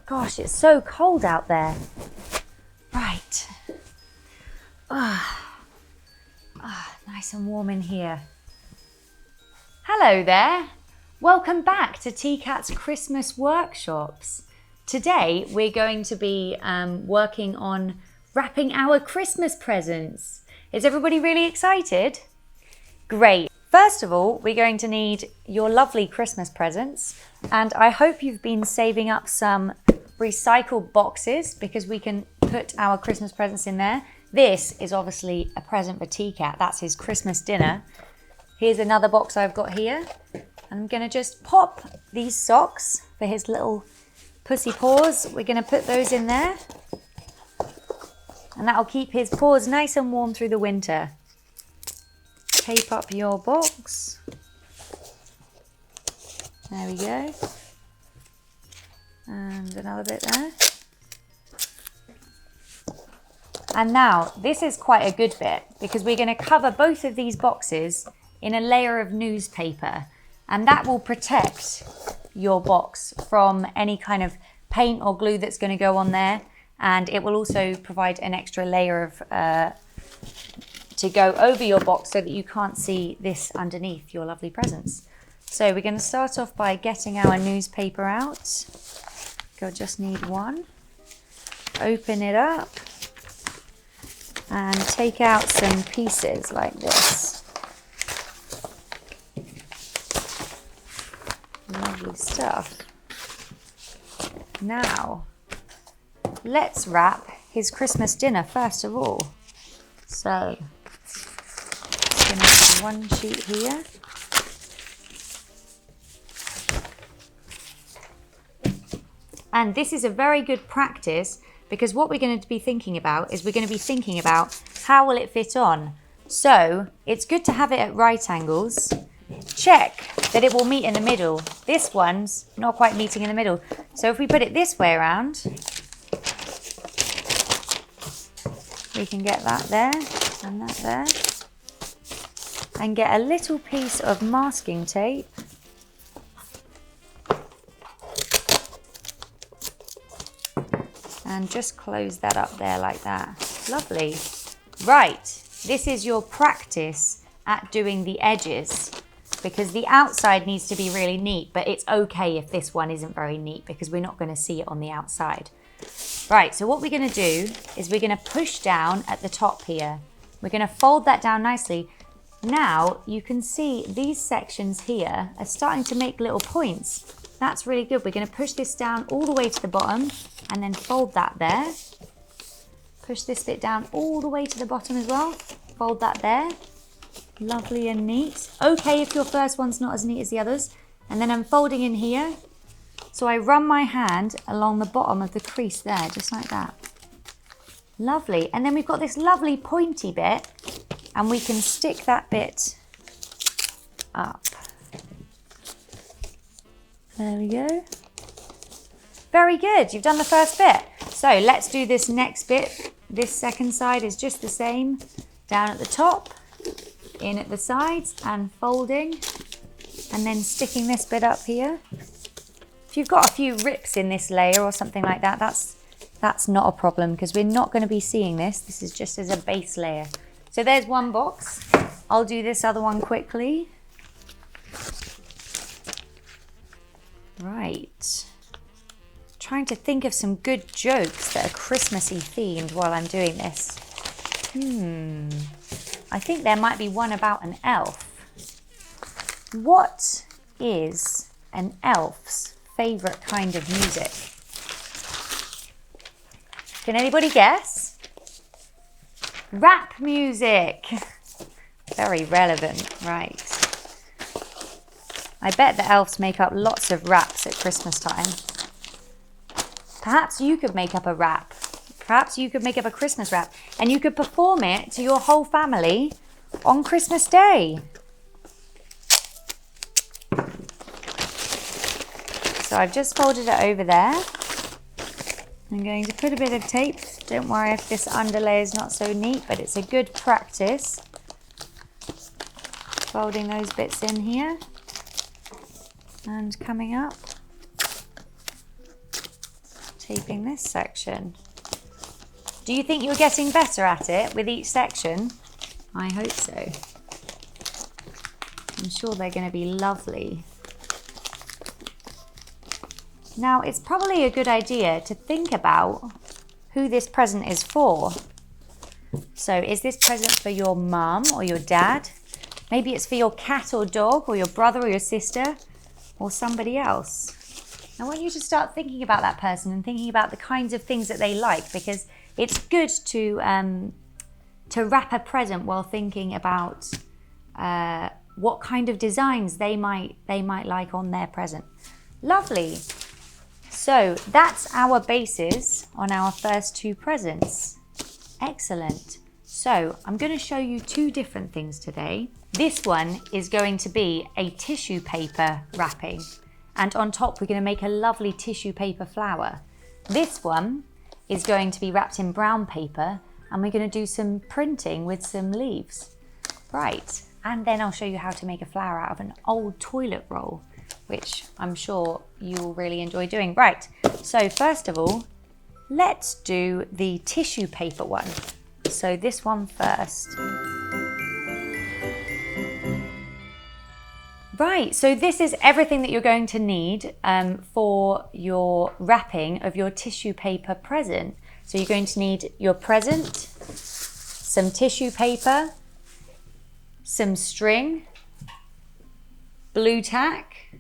Gosh, it's so cold out there. Right. Nice and warm in here. Hello there. Welcome back to Tiikat's Christmas workshops. Today we're going to be working on wrapping our Christmas presents. Is everybody really excited? Great. First of all, we're going to need your lovely Christmas presents, and I hope you've been saving up some recycled boxes because we can put our Christmas presents in there. This is obviously a present for Tiikat. That's his Christmas dinner. Here's another box I've got here. I'm going to just pop these socks for his little pussy paws. We're going to put those in there, and that'll keep his paws nice and warm through the winter. Tape up your box. There we go. And another bit there. And now, this is quite a good bit because we're going to cover both of these boxes in a layer of newspaper, and that will protect your box from any kind of paint or glue that's going to go on there, and it will also provide an extra layer of to go over your box so that you can't see this underneath your lovely presents. So we're going to start off by getting our newspaper out. You'll just need one. Open it up and take out some pieces like this. Lovely stuff. Now, let's wrap his Christmas dinner first of all. So, just going to do one sheet here. And this is a very good practice because what we're going to be thinking about is how will it fit on. So, it's good to have it at right angles. Check that it will meet in the middle. This one's not quite meeting in the middle. So if we put it this way around, we can get that there and that there. And get a little piece of masking tape. And just close that up there like that. Lovely. Right, this is your practice at doing the edges, because the outside needs to be really neat, but it's okay if this one isn't very neat because we're not going to see it on the outside. Right, so what we're going to do is we're going to push down at the top here. We're going to fold that down nicely. Now you can see these sections here are starting to make little points. That's really good. We're going to push this down all the way to the bottom and then fold that there. Push this bit down all the way to the bottom as well. Fold that there. Lovely and neat. Okay if your first one's not as neat as the others. And then I'm folding in here. So I run my hand along the bottom of the crease there, just like that. Lovely. And then we've got this lovely pointy bit, and we can stick that bit up. There we go. Very good. You've done the first bit. So let's do this next bit. This second side is just the same. Down at the top, in at the sides, and folding, and then sticking this bit up here. If you've got a few rips in this layer or something like that, that's not a problem because we're not going to be seeing this. This is just as a base layer. So there's one box. I'll do this other one quickly. Right. Trying to think of some good jokes that are Christmassy themed while I'm doing this. I think there might be one about an elf. What is an elf's favourite kind of music? Can anybody guess? Rap music. Very relevant, right. I bet the elves make up lots of raps at Christmas time. Perhaps you could make up a rap. Perhaps you could make up a Christmas rap and you could perform it to your whole family on Christmas Day. So I've just folded it over there. I'm going to put a bit of tape. Don't worry if this underlay is not so neat, but it's a good practice. Folding those bits in here and coming up. taping this section. Do you think you're getting better at it with each section? I hope so. I'm sure they're going to be lovely. Now, it's probably a good idea to think about who this present is for. So, is this present for your mum or your dad? Maybe it's for your cat or dog, or your brother or your sister, or somebody else. I want you to start thinking about that person and thinking about the kinds of things that they like, because it's good to wrap a present while thinking about what kind of designs they might like on their present. Lovely. So that's our bases on our first two presents. Excellent. So I'm going to show you two different things today. This one is going to be a tissue paper wrapping, and on top we're going to make a lovely tissue paper flower. This one is going to be wrapped in brown paper, and we're going to do some printing with some leaves. Right, and then I'll show you how to make a flower out of an old toilet roll, which I'm sure you'll really enjoy doing. Right, so first of all, let's do the tissue paper one. So this one first. Right, so this is everything that you're going to need for your wrapping of your tissue paper present. So you're going to need your present, some tissue paper, some string, blue tack,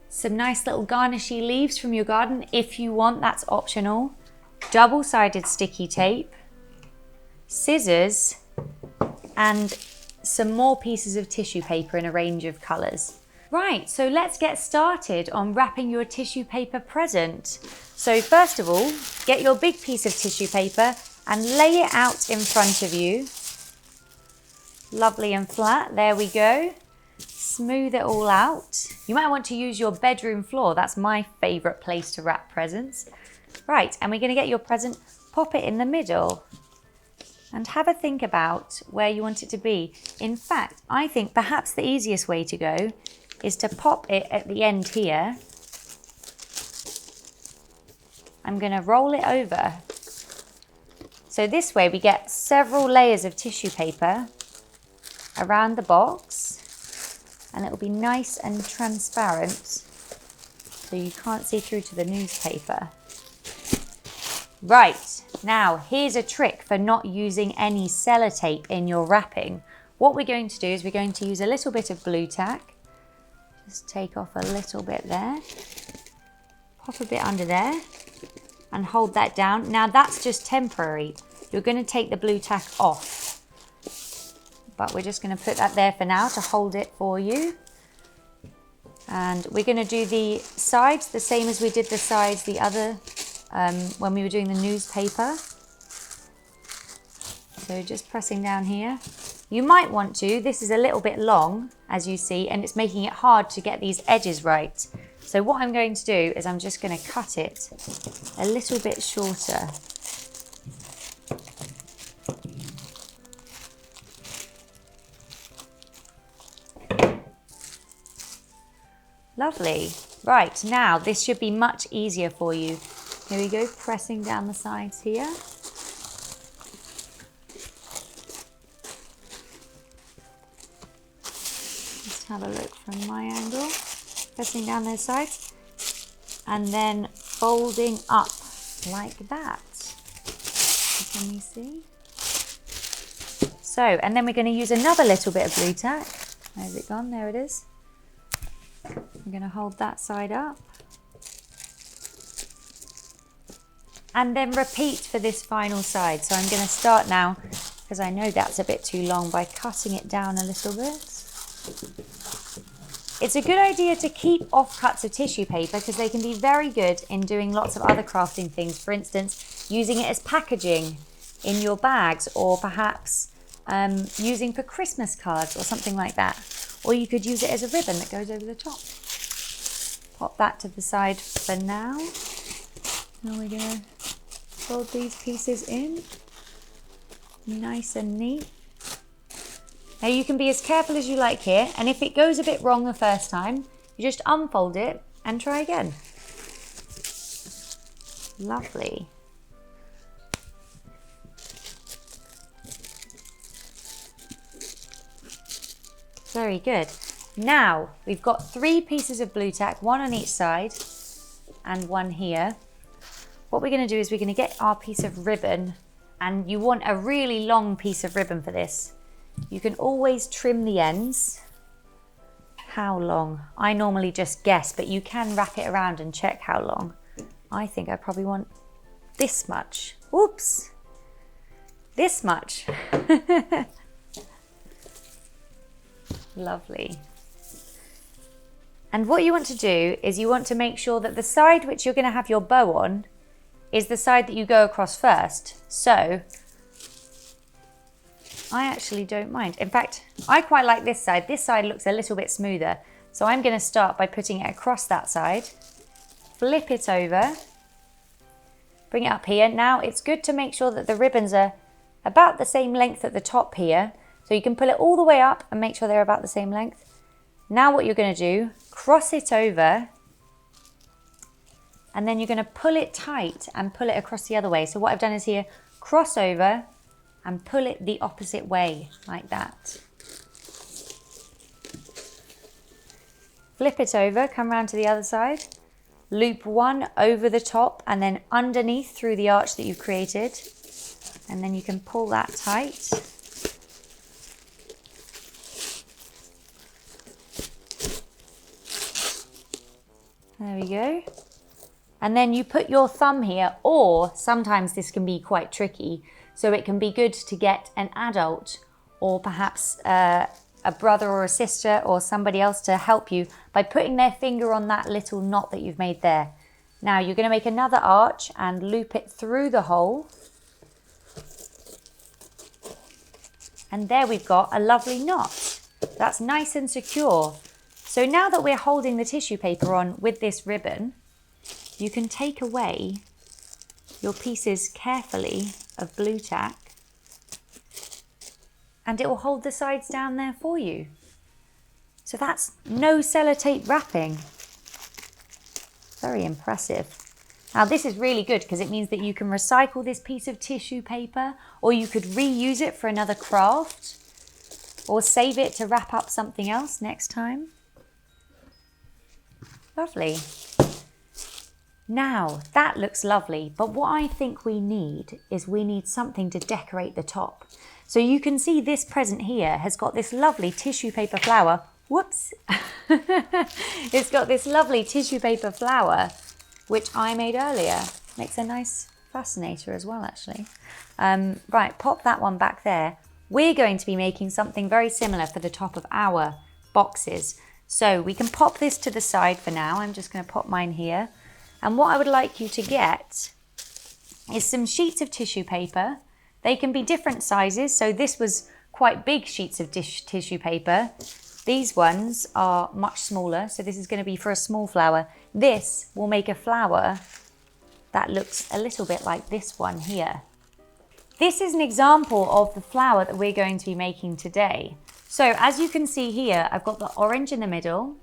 some nice little garnishy leaves from your garden if you want, that's optional, double-sided sticky tape, scissors, and some more pieces of tissue paper in a range of colours. Right, so let's get started on wrapping your tissue paper present. So first of all, get your big piece of tissue paper and lay it out in front of you. Lovely and flat, there we go. Smooth it all out. You might want to use your bedroom floor, that's my favourite place to wrap presents. Right, and we're going to get your present, pop it in the middle. And have a think about where you want it to be. In fact, I think perhaps the easiest way to go is to pop it at the end here. I'm going to roll it over. So this way we get several layers of tissue paper around the box, and it will be nice and transparent so you can't see through to the newspaper. Right, now here's a trick for not using any sellotape in your wrapping. What we're going to do is we're going to use a little bit of blue tack. Just take off a little bit there. Pop a bit under there and hold that down. Now that's just temporary. You're going to take the blue tack off. But we're just going to put that there for now to hold it for you. And we're going to do the sides the same as we did the sides the other when we were doing the newspaper. So just pressing down here. You might want to, this is a little bit long as you see, and it's making it hard to get these edges right. So what I'm going to do is I'm just going to cut it a little bit shorter. Lovely. Right, now this should be much easier for you. Here we go, pressing down the sides here. Just have a look from my angle. Pressing down those sides. And then folding up like that. Can you see? So, and then we're going to use another little bit of blue tack. Where's it gone? There it is. I'm going to hold that side up. And then repeat for this final side. So I'm going to start now, because I know that's a bit too long, by cutting it down a little bit. It's a good idea to keep offcuts of tissue paper because they can be very good in doing lots of other crafting things. For instance, using it as packaging in your bags, or perhaps using for Christmas cards or something like that. Or you could use it as a ribbon that goes over the top. Pop that to the side for now. Now we're going to fold these pieces in. Nice and neat. Now you can be as careful as you like here, and if it goes a bit wrong the first time, you just unfold it and try again. Lovely. Very good. Now we've got 3 pieces of blue tack, 1 on each side and 1 here. What we're going to do is we're going to get our piece of ribbon, and you want a really long piece of ribbon for this. You can always trim the ends. How long? I normally just guess, but you can wrap it around and check how long. I think I probably want this much. Oops. This much. Lovely. And what you want to do is you want to make sure that the side which you're going to have your bow on is the side that you go across first. So I actually don't mind. In fact, I quite like this side. This side looks a little bit smoother. So I'm going to start by putting it across that side, flip it over, bring it up here. Now it's good to make sure that the ribbons are about the same length at the top here. So you can pull it all the way up and make sure they're about the same length. Now what you're going to do, cross it over, and then you're going to pull it tight and pull it across the other way. So what I've done is here, cross over and pull it the opposite way, like that. Flip it over, come round to the other side, loop 1 over the top and then underneath through the arch that you've created. And then you can pull that tight. There we go. And then you put your thumb here, or sometimes this can be quite tricky. So it can be good to get an adult or perhaps a brother or a sister or somebody else to help you by putting their finger on that little knot that you've made there. Now you're going to make another arch and loop it through the hole. And there we've got a lovely knot. That's nice and secure. So now that we're holding the tissue paper on with this ribbon, you can take away your pieces carefully of blue tack and it will hold the sides down there for you. So that's no sellotape wrapping. Very impressive. Now this is really good because it means that you can recycle this piece of tissue paper, or you could reuse it for another craft, or save it to wrap up something else next time. Lovely. Now that looks lovely, but what I think we need is we need something to decorate the top. So you can see this present here has got this lovely tissue paper flower. Whoops. It's got this lovely tissue paper flower, which I made earlier. Makes a nice fascinator as well, actually. Right, pop that one back there. We're going to be making something very similar for the top of our boxes. So we can pop this to the side for now. I'm just going to pop mine here. And what I would like you to get is some sheets of tissue paper. They can be different sizes. So this was quite big sheets of tissue paper. These ones are much smaller. So this is going to be for a small flower. This will make a flower that looks a little bit like this one here. This is an example of the flower that we're going to be making today. So as you can see here, I've got the orange in the middle,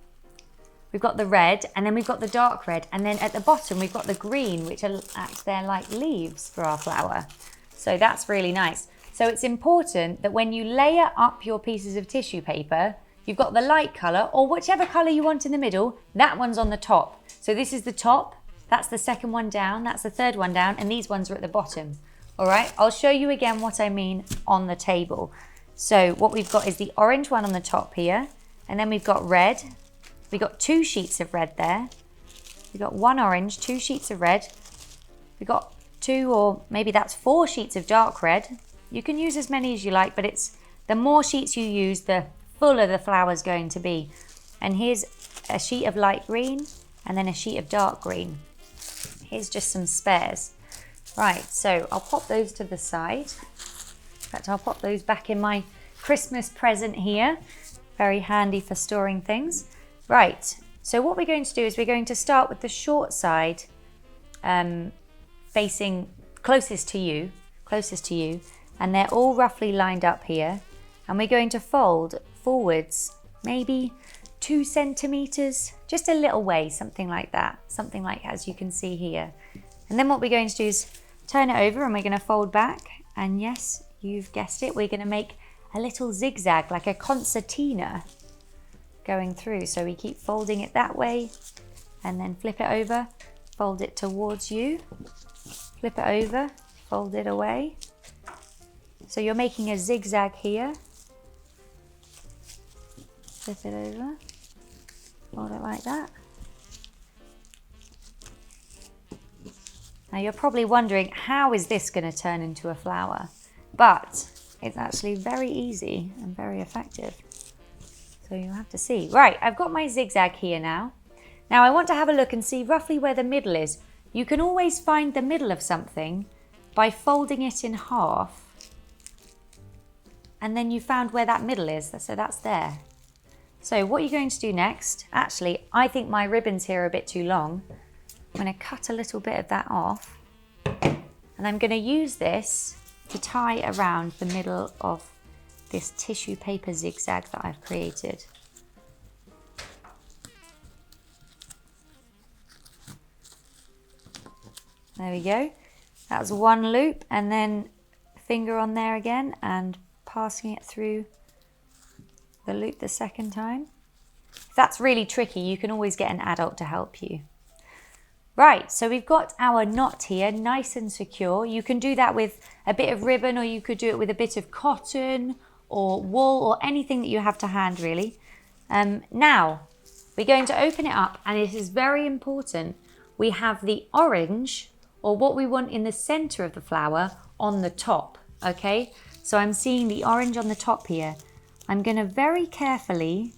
we've got the red, and then we've got the dark red, and then at the bottom we've got the green, which acts there like leaves for our flower. So that's really nice. So it's important that when you layer up your pieces of tissue paper, you've got the light colour, or whichever colour you want in the middle, that one's on the top. So this is the top, that's the second one down, that's the third one down, and these ones are at the bottom. All right, I'll show you again what I mean on the table. So what we've got is the orange one on the top here, and then we've got red. We've got 2 sheets of red there. We've got 1 orange, 2 sheets of red. We've got 2, or maybe that's 4 sheets of dark red. You can use as many as you like, but it's the more sheets you use, the fuller the flower's going to be. And here's a sheet of light green, and then a sheet of dark green. Here's just some spares. Right, so I'll pop those to the side. In fact, I'll pop those back in my Christmas present here. Very handy for storing things. Right, so what we're going to do is we're going to start with the short side facing closest to you, and they're all roughly lined up here. And we're going to fold forwards, maybe 2 centimeters, just a little way, something like that. Something like as you can see here. And then what we're going to do is turn it over and we're going to fold back. And yes, you've guessed it, we're going to make a little zigzag, like a concertina going through. So we keep folding it that way and then flip it over, fold it towards you, flip it over, fold it away. So you're making a zigzag here. Flip it over, fold it like that. Now you're probably wondering, how is this going to turn into a flower? But it's actually very easy and very effective. So you'll have to see. Right, I've got my zigzag here now. Now I want to have a look and see roughly where the middle is. You can always find the middle of something by folding it in half. And then you found where that middle is, so that's there. So what you're going to do next, actually, I think my ribbons here are a bit too long. I'm going to cut a little bit of that off. And I'm going to use this to tie around the middle of this tissue paper zigzag that I've created. There we go. That's one loop, and then finger on there again and passing it through the loop the second time. If that's really tricky, you can always get an adult to help you. Right, so we've got our knot here, nice and secure. You can do that with a bit of ribbon, or you could do it with a bit of cotton or wool or anything that you have to hand, really. Now, we're going to open it up, and it is very important. We have the orange, or what we want in the center of the flower, on the top, okay? So I'm seeing the orange on the top here. I'm going to very carefully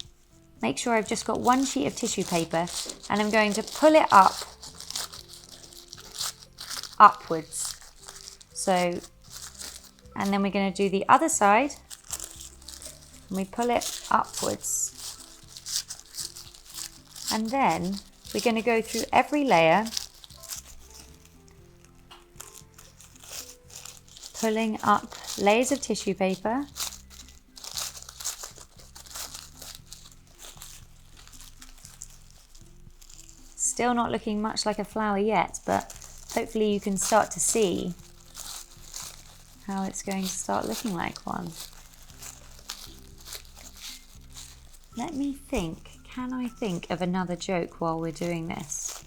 make sure I've just got one sheet of tissue paper, and I'm going to pull it upwards. So, and then we're going to do the other side, and we pull it upwards. And then we're going to go through every layer, pulling up layers of tissue paper. Still not looking much like a flower yet, but hopefully you can start to see how it's going to start looking like one. Let me think. Can I think of another joke while we're doing this?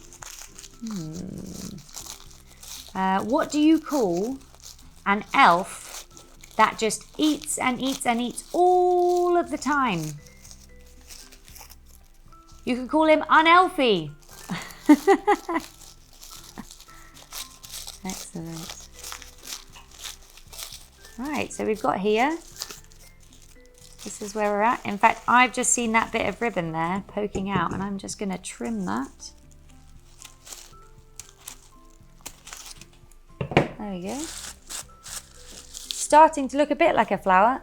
What do you call an elf that just eats and eats and eats all of the time? You could call him unelfy. Excellent. Right, so we've got here, this is where we're at. In fact, I've just seen that bit of ribbon there poking out, and I'm just going to trim that. There we go. Starting to look a bit like a flower.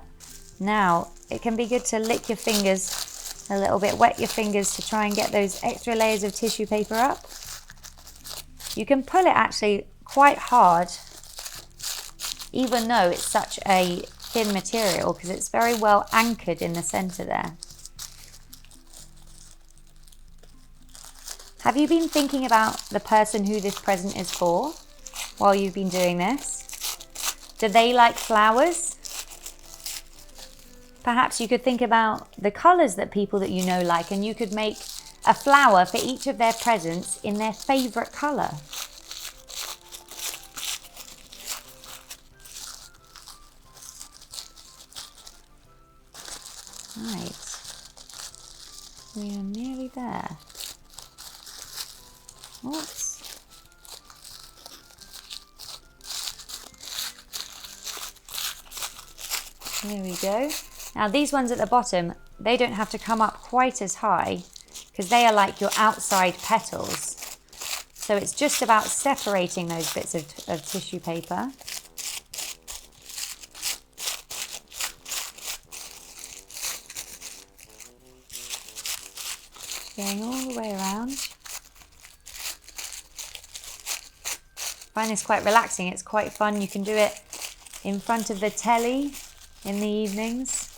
Now, it can be good to lick your fingers a little bit, wet your fingers to try and get those extra layers of tissue paper up. You can pull it actually quite hard, even though it's such a thin material, because it's very well anchored in the center there. Have you been thinking about the person who this present is for while you've been doing this? Do they like flowers? Perhaps you could think about the colors that people that you know like, and you could make a flower for each of their presents in their favorite color. Right, we are nearly there. Oops. There we go. Now these ones at the bottom, they don't have to come up quite as high because they are like your outside petals. So it's just about separating those bits of tissue paper. Going all the way around. I find this quite relaxing, it's quite fun. You can do it in front of the telly in the evenings.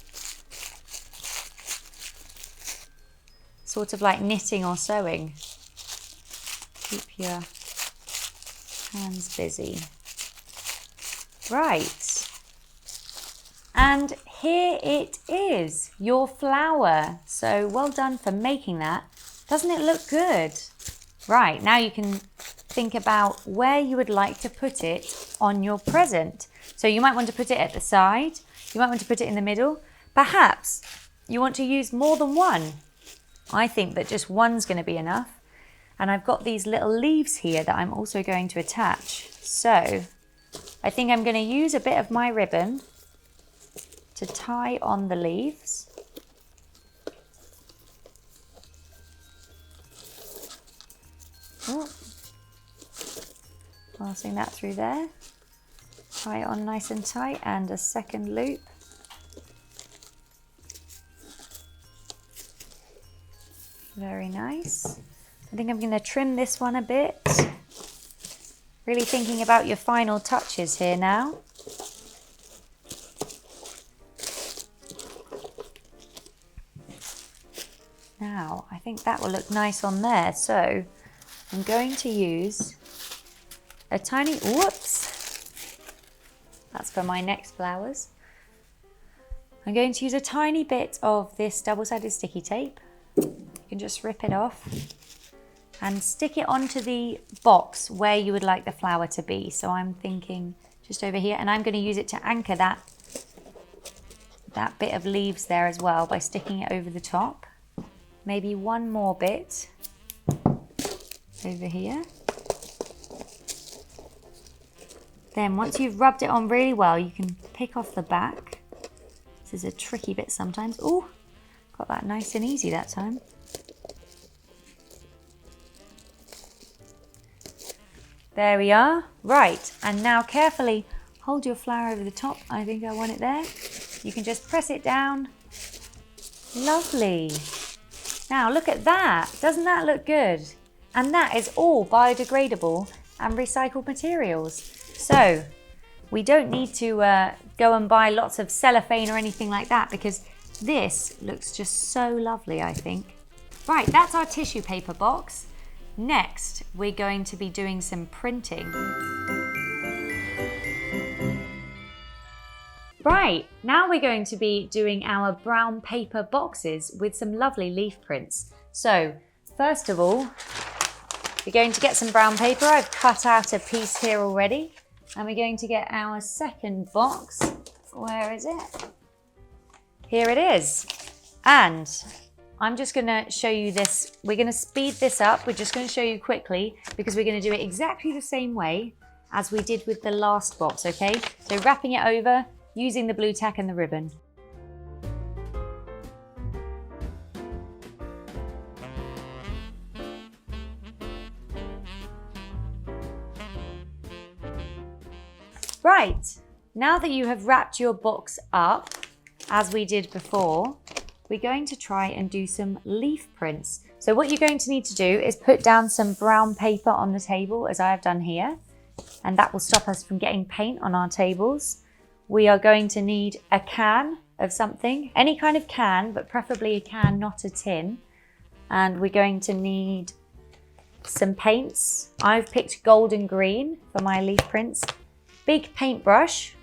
Sort of like knitting or sewing. Keep your Hands busy. Right. And here it is, your flower. So well done for making that. Doesn't it look good? Right, now you can think about where you would like to put it on your present. So you might want to put it at the side. You might want to put it in the middle. Perhaps you want to use more than one. I think that just one's going to be enough. And I've got these little leaves here that I'm also going to attach. So I think I'm going to use a bit of my ribbon to tie on the leaves. Oh. Passing that through there. Tie it on nice and tight, and a second loop. Very nice. I think I'm going to trim this one a bit. Really thinking about your final touches here now. Now, I think that will look nice on there. So I'm going to use a tiny, whoops, that's for my next flowers. I'm going to use a tiny bit of this double-sided sticky tape. You can just rip it off and stick it onto the box where you would like the flower to be. So I'm thinking just over here, and I'm going to use it to anchor that bit of leaves there as well by sticking it over the top. Maybe one more bit over here. Then once you've rubbed it on really well, you can pick off the back. This is a tricky bit sometimes. Oh, got that nice and easy that time. There we are. Right, and now carefully hold your flower over the top. I think I want it there. You can just press it down. Lovely. Now look at that. Doesn't that look good? And that is all biodegradable and recycled materials. So we don't need to go and buy lots of cellophane or anything like that, because this looks just so lovely, I think. Right, that's our tissue paper box. Next, we're going to be doing some printing. Right, now we're going to be doing our brown paper boxes with some lovely leaf prints. So, first of all, we're going to get some brown paper. I've cut out a piece here already. And we're going to get our second box. Where is it? Here it is. And I'm just going to show you this. We're going to speed this up. We're just going to show you quickly because we're going to do it exactly the same way as we did with the last box, okay? So wrapping it over, using the blue tack and the ribbon. Right, now that you have wrapped your box up, as we did before, we're going to try and do some leaf prints. So what you're going to need to do is put down some brown paper on the table, as I have done here, and that will stop us from getting paint on our tables. We are going to need a can of something, any kind of can, but preferably a can, not a tin. And we're going to need some paints. I've picked gold and green for my leaf prints. Big paintbrush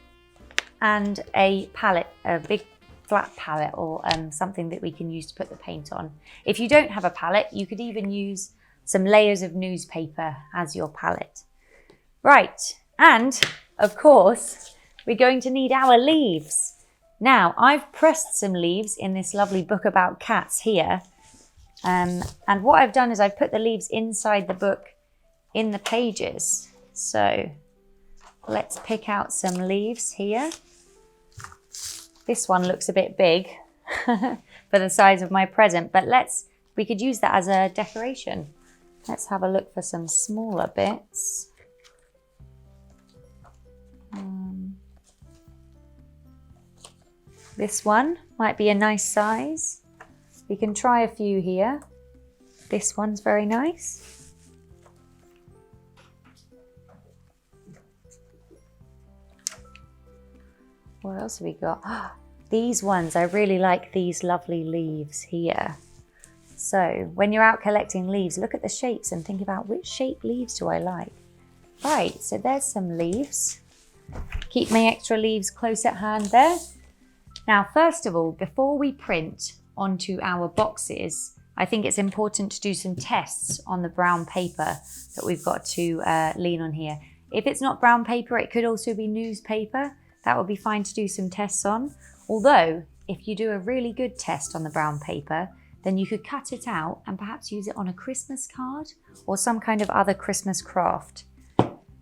and a palette, a big flat palette, or something that we can use to put the paint on. If you don't have a palette, you could even use some layers of newspaper as your palette. Right, and of course, we're going to need our leaves. Now, I've pressed some leaves in this lovely book about cats here. And what I've done is I've put the leaves inside the book in the pages. So let's pick out some leaves here. This one looks a bit big for the size of my present, but we could use that as a decoration. Let's have a look for some smaller bits. This one might be a nice size. We can try a few here. This one's very nice. What else have we got? These ones, I really like these lovely leaves here. So when you're out collecting leaves, look at the shapes and think about which shape leaves do I like. Right, so there's some leaves. Keep my extra leaves close at hand there. Now, first of all, before we print onto our boxes, I think it's important to do some tests on the brown paper that we've got to lean on here. If it's not brown paper, it could also be newspaper. That would be fine to do some tests on. Although, if you do a really good test on the brown paper, then you could cut it out and perhaps use it on a Christmas card or some kind of other Christmas craft.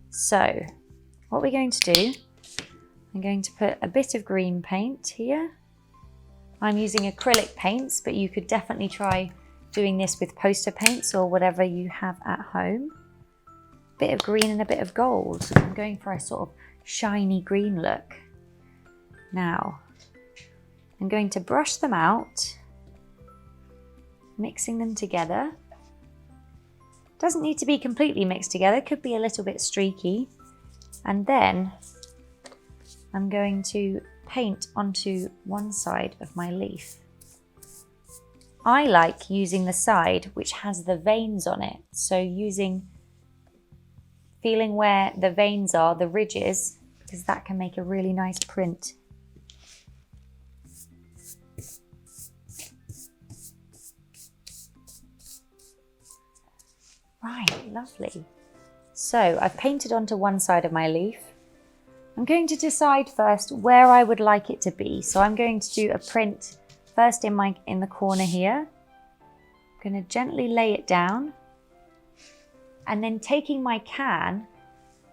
So, what we're going to do, I'm going to put a bit of green paint here. I'm using acrylic paints, but you could definitely try doing this with poster paints or whatever you have at home. A bit of green and a bit of gold. I'm going for a sort of shiny green look. Now, I'm going to brush them out, mixing them together. Doesn't need to be completely mixed together, could be a little bit streaky. And then I'm going to paint onto one side of my leaf. I like using the side which has the veins on it. So feeling where the veins are, the ridges, because that can make a really nice print. Right, lovely. So I've painted onto one side of my leaf. I'm going to decide first where I would like it to be. So I'm going to do a print first in the corner here. I'm going to gently lay it down. And then taking my can,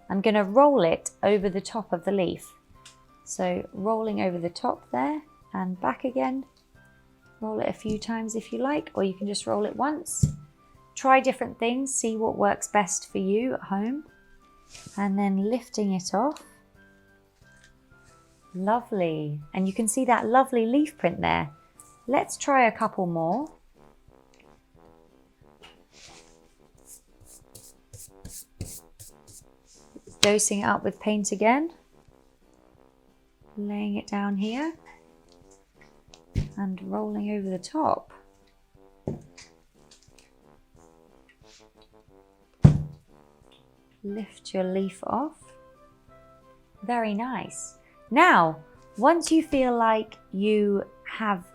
I'm going to roll it over the top of the leaf. So rolling over the top there and back again. Roll it a few times if you like, or you can just roll it once. Try different things, see what works best for you at home. And then lifting it off. Lovely. And you can see that lovely leaf print there. Let's try a couple more. Dosing it up with paint again. Laying it down here. And rolling over the top. Lift your leaf off. Very nice. Now, once you feel like you have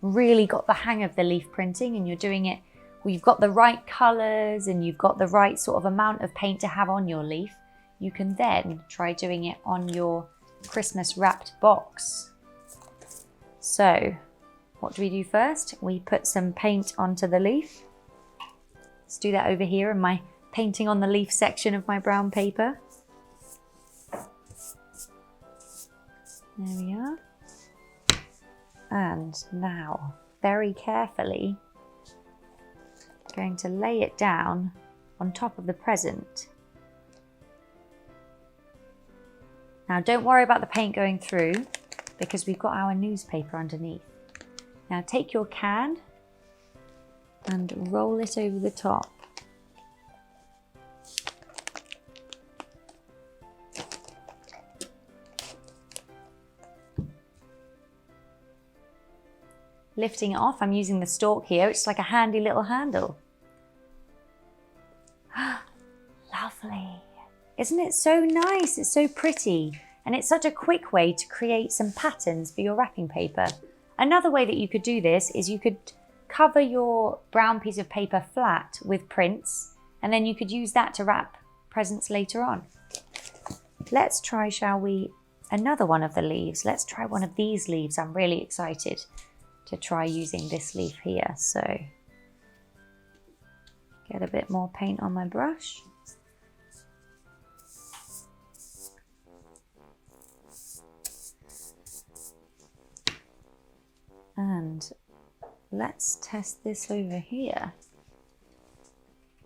really got the hang of the leaf printing and you're doing it, well, you've got the right colours and you've got the right sort of amount of paint to have on your leaf, you can then try doing it on your Christmas wrapped box. So, what do we do first? We put some paint onto the leaf. Let's do that over here in my painting on the leaf section of my brown paper. There we are. And now, very carefully, going to lay it down on top of the present. Now don't worry about the paint going through because we've got our newspaper underneath. Now take your can and roll it over the top. Lifting it off, I'm using the stalk here. It's like a handy little handle. Lovely. Isn't it so nice? It's so pretty. And it's such a quick way to create some patterns for your wrapping paper. Another way that you could do this is you could cover your brown piece of paper flat with prints, and then you could use that to wrap presents later on. Let's try, shall we, another one of the leaves. Let's try one of these leaves. I'm really excited to try using this leaf here. So get a bit more paint on my brush. And let's test this over here.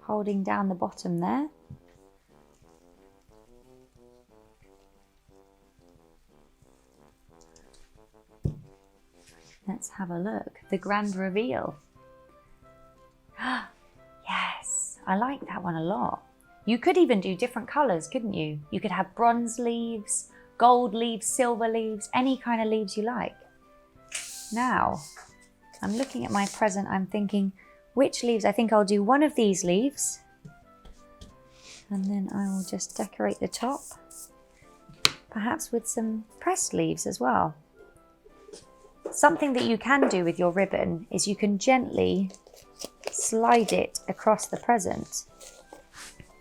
Holding down the bottom there. Let's have a look. The grand reveal. Yes, I like that one a lot. You could even do different colours, couldn't you? You could have bronze leaves, gold leaves, silver leaves, any kind of leaves you like. Now, I'm looking at my present, I'm thinking, which leaves? I think I'll do one of these leaves. And then I will just decorate the top, perhaps with some pressed leaves as well. Something that you can do with your ribbon is you can gently slide it across the present.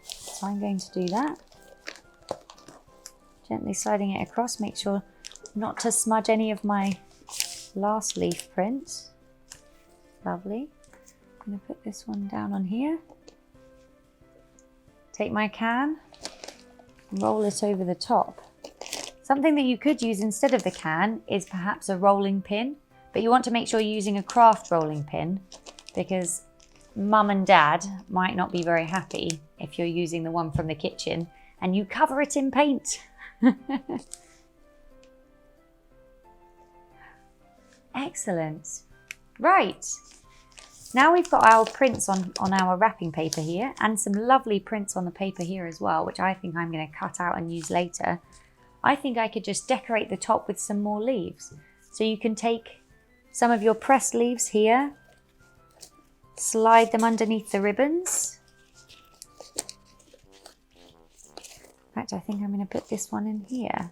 So I'm going to do that. Gently sliding it across, make sure not to smudge any of my last leaf print. Lovely. I'm going to put this one down on here. Take my can, roll it over the top. Something that you could use instead of the can is perhaps a rolling pin, but you want to make sure you're using a craft rolling pin because mum and dad might not be very happy if you're using the one from the kitchen and you cover it in paint. Excellent. Right. Now we've got our prints on our wrapping paper here and some lovely prints on the paper here as well, which I think I'm going to cut out and use later. I think I could just decorate the top with some more leaves. So you can take some of your pressed leaves here, slide them underneath the ribbons. In fact, I think I'm going to put this one in here.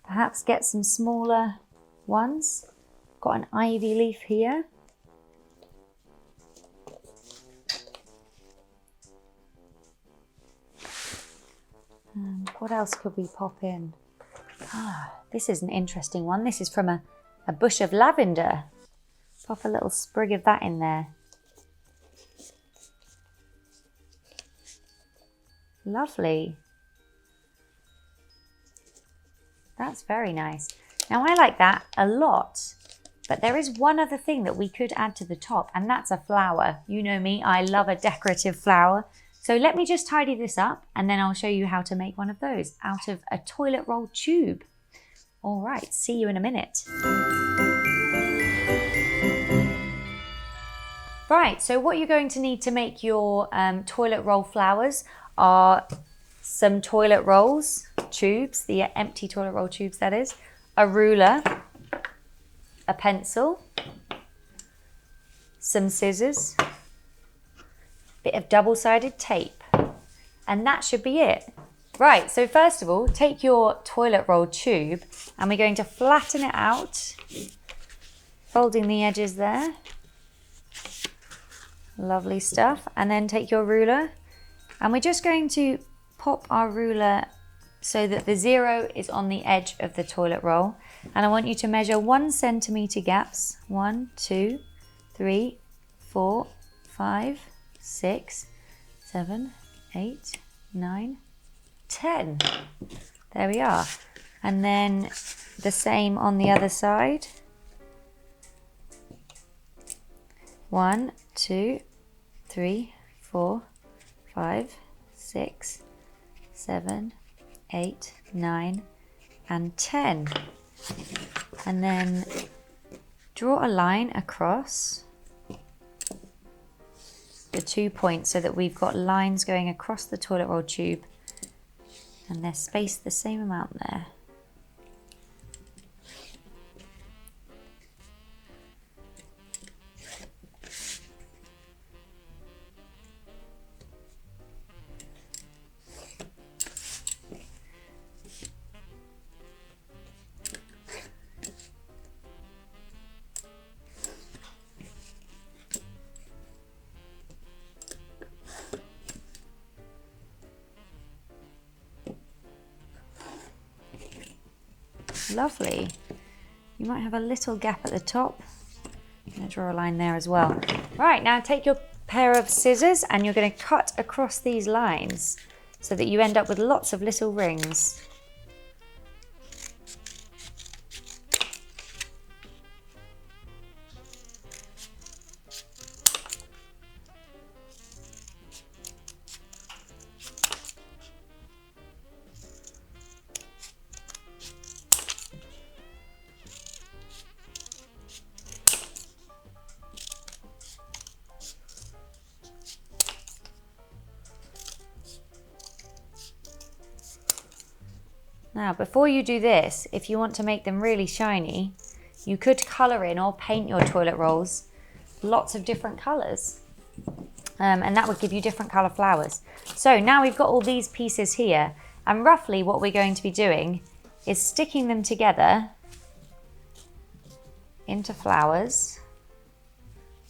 Perhaps get some smaller ones. Got an ivy leaf here. What else could we pop in? This is an interesting one. This is from a bush of lavender. Pop a little sprig of that in there. Lovely. That's very nice. Now I like that a lot. But there is one other thing that we could add to the top, and that's a flower. You know me, I love a decorative flower. So let me just tidy this up and then I'll show you how to make one of those out of a toilet roll tube. All right, see you in a minute. Right, so what you're going to need to make your toilet roll flowers are some toilet rolls, tubes, the empty toilet roll tubes that is, a ruler, a pencil, some scissors, bit of double-sided tape, and that should be it. Right, so first of all, take your toilet roll tube and we're going to flatten it out, folding the edges there. Lovely stuff. And then take your ruler and we're just going to pop our ruler so that the 0 is on the edge of the toilet roll. And I want you to measure 1 centimetre gaps. 1, 2, 3, 4, 5, 6, 7, 8, 9, 10. There we are. And then the same on the other side. 1, 2, 3, 4, 5, 6, 7, 8, 9, and 10. And then draw a line across the 2 points so that we've got lines going across the toilet roll tube and they're spaced the same amount there. Lovely. You might have a little gap at the top. I'm going to draw a line there as well. Right, now take your pair of scissors and you're going to cut across these lines so that you end up with lots of little rings. Now, before you do this, if you want to make them really shiny, you could colour in or paint your toilet rolls lots of different colours. And that would give you different colour flowers. So now we've got all these pieces here, and roughly what we're going to be doing is sticking them together into flowers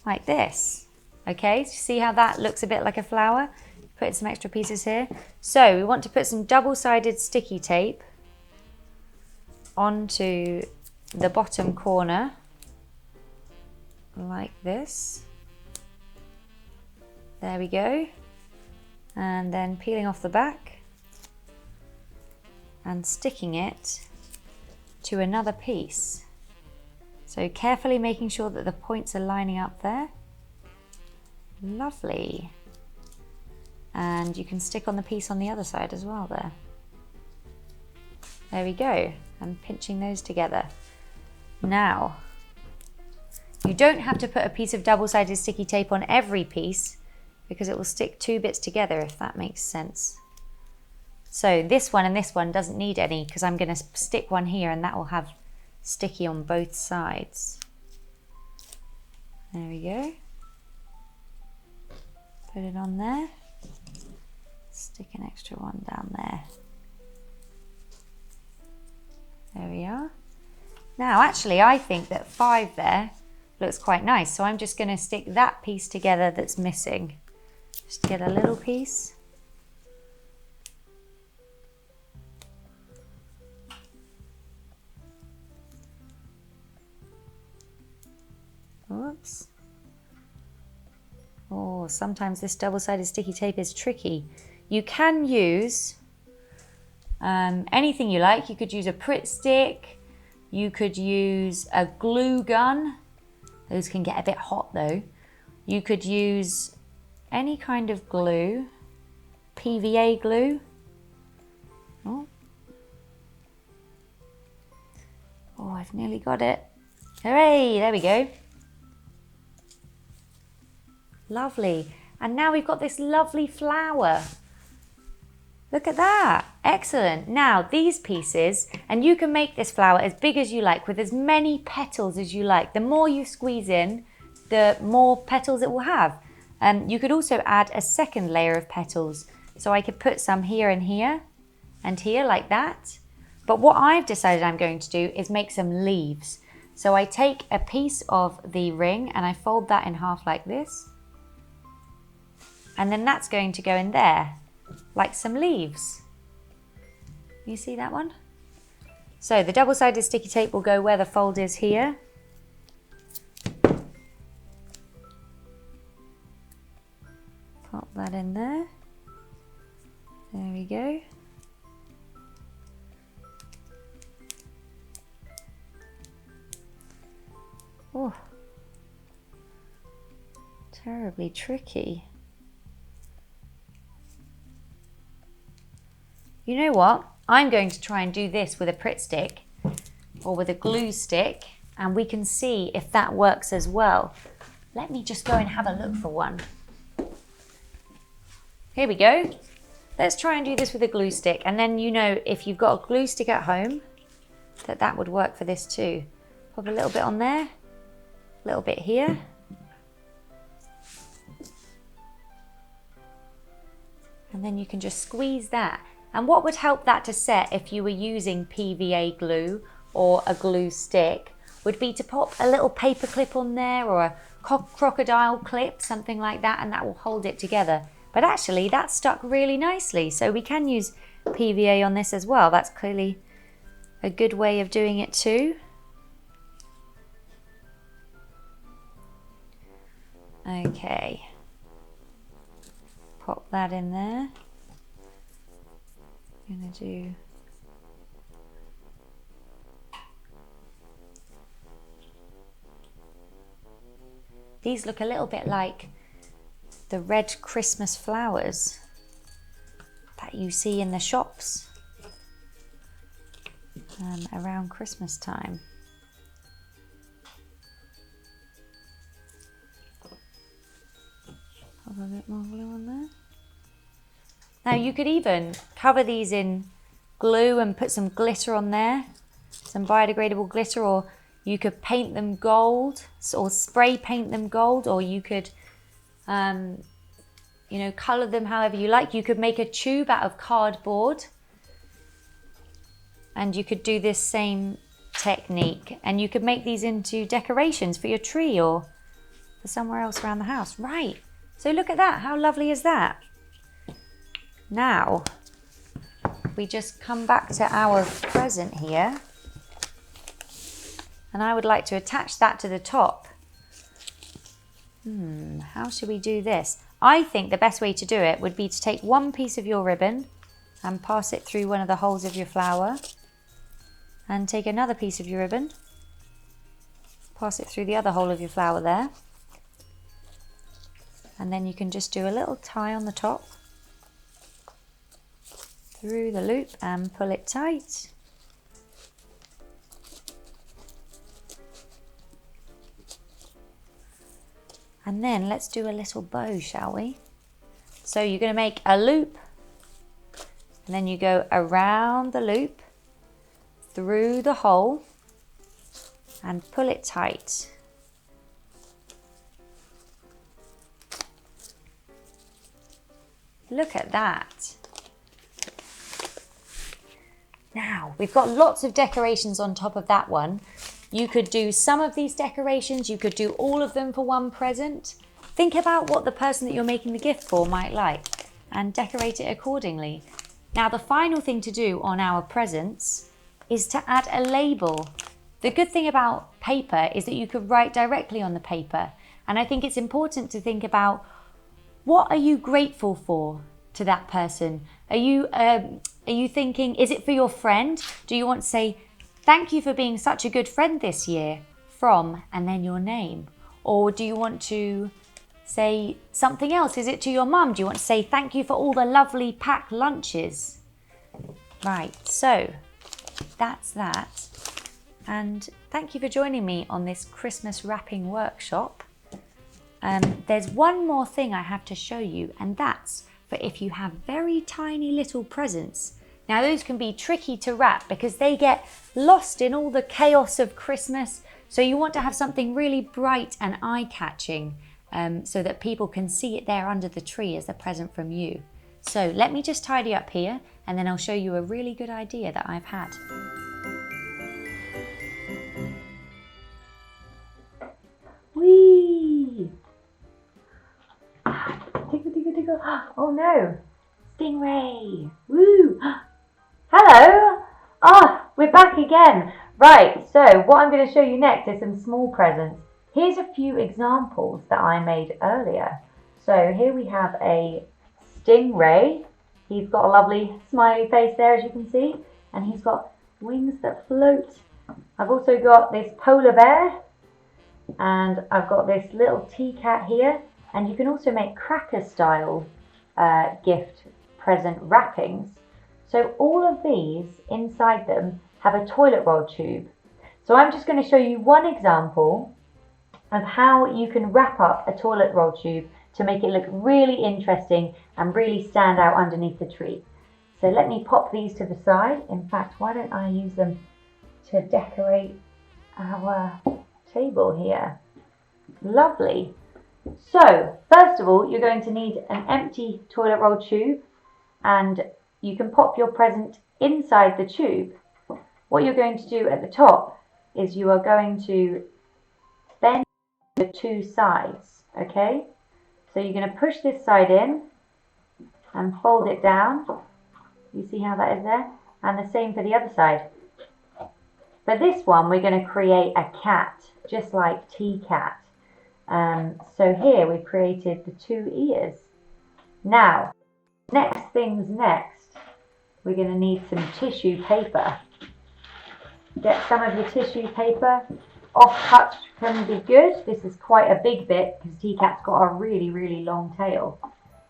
like this. Okay, so see how that looks a bit like a flower? Put some extra pieces here. So we want to put some double-sided sticky tape onto the bottom corner like this. There we go. And then peeling off the back and sticking it to another piece. So carefully making sure that the points are lining up there. Lovely. And you can stick on the piece on the other side as well there. There we go. I'm pinching those together. Now, you don't have to put a piece of double-sided sticky tape on every piece because it will stick two bits together, if that makes sense. So this one and this one doesn't need any because I'm going to stick one here and that will have sticky on both sides. There we go. Put it on there. Stick an extra one down there. There we are. Now actually I think that 5 there looks quite nice, so I'm just going to stick that piece together that's missing. Just to get a little piece. Oops. Oh, sometimes this double-sided sticky tape is tricky. You can use anything you like. You could use a Pritt stick. You could use a glue gun. Those can get a bit hot though. You could use any kind of glue. PVA glue. Oh, I've nearly got it. Hooray, there we go. Lovely. And now we've got this lovely flower. Look at that. Excellent. Now these pieces, and you can make this flower as big as you like with as many petals as you like. The more you squeeze in, the more petals it will have. You could also add a second layer of petals. So I could put some here and here like that. But what I've decided I'm going to do is make some leaves. So I take a piece of the ring and I fold that in half like this. And then that's going to go in there, like some leaves. You see that one? So the double-sided sticky tape will go where the fold is here. Pop that in there. There we go. Oh, terribly tricky. You know what? I'm going to try and do this with a Pritt stick or with a glue stick, and we can see if that works as well. Let me just go and have a look for one. Here we go. Let's try and do this with a glue stick, and then you know if you've got a glue stick at home that would work for this too. Pop a little bit on there, a little bit here. And then you can just squeeze that. And what would help that to set if you were using PVA glue or a glue stick would be to pop a little paper clip on there or a crocodile clip, something like that, and that will hold it together. But actually that stuck really nicely, so we can use PVA on this as well. That's clearly a good way of doing it too. Okay, pop that in there. I'm gonna do these look a little bit like the red Christmas flowers that you see in the shops around Christmas time. Pop a bit more glue on there. Now you could even cover these in glue and put some glitter on there, some biodegradable glitter, or you could paint them gold or spray paint them gold, or you could you know, colour them however you like. You could make a tube out of cardboard, and you could do this same technique, and you could make these into decorations for your tree or for somewhere else around the house. Right, so look at that. How lovely is that? Now, we just come back to our present here, and I would like to attach that to the top. How should we do this? I think the best way to do it would be to take one piece of your ribbon and pass it through one of the holes of your flower, and take another piece of your ribbon, pass it through the other hole of your flower there, and then you can just do a little tie on the top through the loop and pull it tight. And then let's do a little bow, shall we? So you're going to make a loop, and then you go around the loop, through the hole, and pull it tight. Look at that. Now, we've got lots of decorations on top of that one. You could do some of these decorations, you could do all of them for one present. Think about what the person that you're making the gift for might like and decorate it accordingly. Now, the final thing to do on our presents is to add a label. The good thing about paper is that you could write directly on the paper. And I think it's important to think about, what are you grateful for to that person? Are you thinking, is it for your friend? Do you want to say, thank you for being such a good friend this year, from, and then your name? Or do you want to say something else? Is it to your mum? Do you want to say thank you for all the lovely packed lunches? Right, so that's that. And thank you for joining me on this Christmas wrapping workshop. There's one more thing I have to show you, and that's for if you have very tiny little presents. Now, those can be tricky to wrap because they get lost in all the chaos of Christmas. So you want to have something really bright and eye-catching so that people can see it there under the tree as a present from you. So let me just tidy up here, and then I'll show you a really good idea that I've had. Whee! Tickle, tickle, tickle. Oh no! Stingray! Woo! Hello! We're back again. Right, so what I'm going to show you next is some small presents. Here's a few examples that I made earlier. So here we have a stingray. He's got a lovely smiley face there, as you can see, and he's got wings that float. I've also got this polar bear, and I've got this little Tiikat here, and you can also make cracker style gift present wrappings. So all of these inside them have a toilet roll tube. So I'm just going to show you one example of how you can wrap up a toilet roll tube to make it look really interesting and really stand out underneath the tree. So let me pop these to the side. In fact, why don't I use them to decorate our table here. Lovely. So first of all, you're going to need an empty toilet roll tube, and you can pop your present inside the tube. What you're going to do at the top is you are going to bend the two sides, okay? So you're going to push this side in and fold it down. You see how that is there? And the same for the other side. For this one, we're going to create a cat, just like Tiikat. So here we've created the two ears. Now, next things next, we're going to need some tissue paper. Get some of your tissue paper. Off-cut can be good. This is quite a big bit because Tiikat's got a really, really long tail.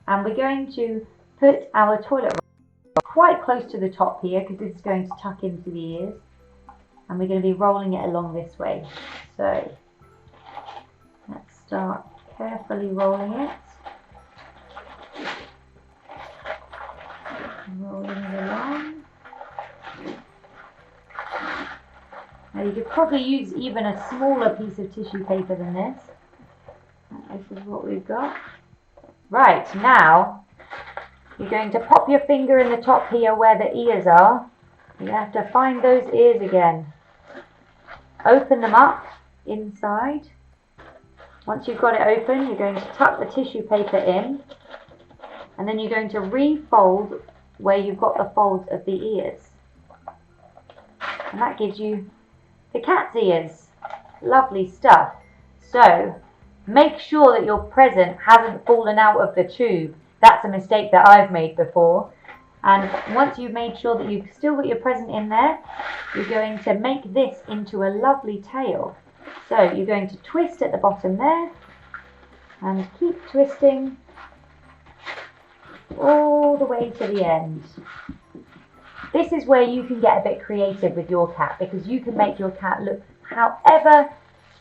And we're going to put our toilet roll quite close to the top here because this is going to tuck into the ears. And we're going to be rolling it along this way. So let's start carefully rolling it. Rolling it along. Now you could probably use even a smaller piece of tissue paper than this. This is what we've got. Right, now you're going to pop your finger in the top here where the ears are. You have to find those ears again. Open them up inside. Once you've got it open, you're going to tuck the tissue paper in, and then you're going to refold where you've got the folds of the ears. And that gives you the cat's ears. Lovely stuff. So make sure that your present hasn't fallen out of the tube. That's a mistake that I've made before. And once you've made sure that you've still got your present in there, you're going to make this into a lovely tail. So you're going to twist at the bottom there and keep twisting all the way to the end. This is where you can get a bit creative with your cat, because you can make your cat look however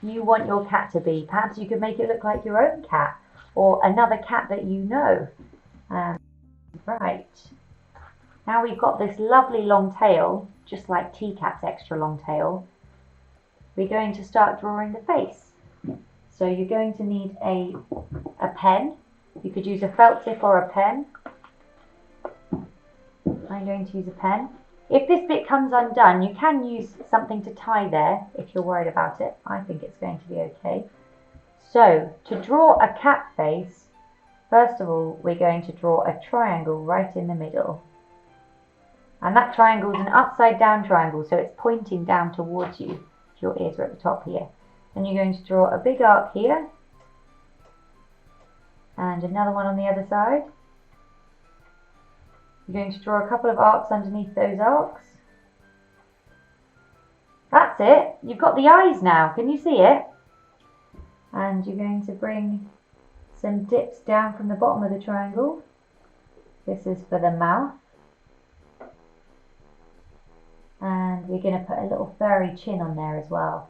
you want your cat to be. Perhaps you could make it look like your own cat or another cat that you know. Right. Now we've got this lovely long tail, just like Tiikat's extra long tail. We're going to start drawing the face. So you're going to need a pen. You could use a felt tip or a pen. I'm going to use a pen. If this bit comes undone, you can use something to tie there if you're worried about it. I think it's going to be okay. So to draw a cat face, first of all, we're going to draw a triangle right in the middle. And that triangle is an upside down triangle, so it's pointing down towards you. Your ears are at the top here. Then you're going to draw a big arc here. And another one on the other side. You're going to draw a couple of arcs underneath those arcs. That's it. You've got the eyes now. Can you see it? And you're going to bring some dips down from the bottom of the triangle. This is for the mouth. And we're going to put a little furry chin on there as well.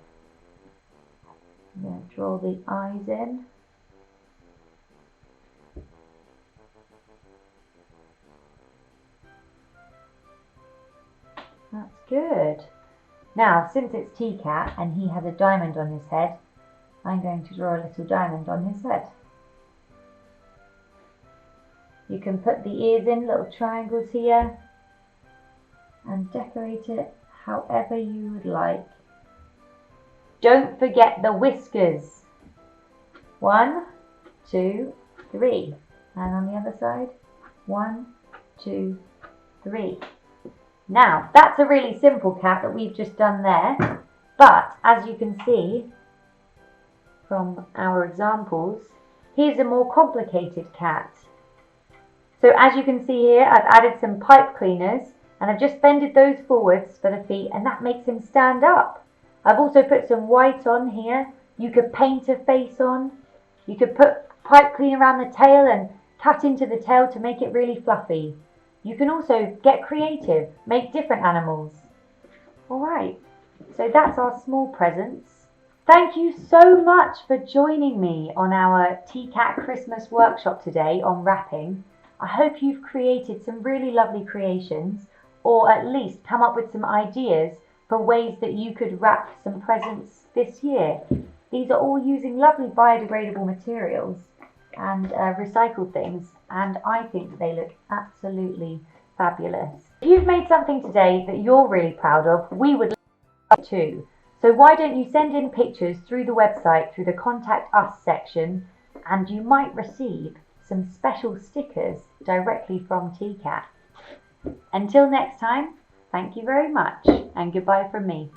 I'm going to draw the eyes in. That's good. Now, since it's Tiikat and he has a diamond on his head, I'm going to draw a little diamond on his head. You can put the ears in, little triangles here, and decorate it however you would like. Don't forget the whiskers. 1, 2, 3. And on the other side, 1, 2, 3. Now, that's a really simple cat that we've just done there. But as you can see from our examples, here's a more complicated cat. So as you can see here, I've added some pipe cleaners and I've just bended those forwards for the feet, and that makes him stand up. I've also put some white on here. You could paint a face on. You could put pipe cleaner around the tail and cut into the tail to make it really fluffy. You can also get creative, make different animals. Alright, so that's our small presents. Thank you so much for joining me on our Tiikat Christmas workshop today on wrapping. I hope you've created some really lovely creations, or at least come up with some ideas for ways that you could wrap some presents this year. These are all using lovely biodegradable materials and recycled things, and I think they look absolutely fabulous. If you've made something today that you're really proud of, we would love it too. So why don't you send in pictures through the website, through the Contact Us section, and you might receive some special stickers directly from Tiikat. Until next time, thank you very much, and goodbye from me.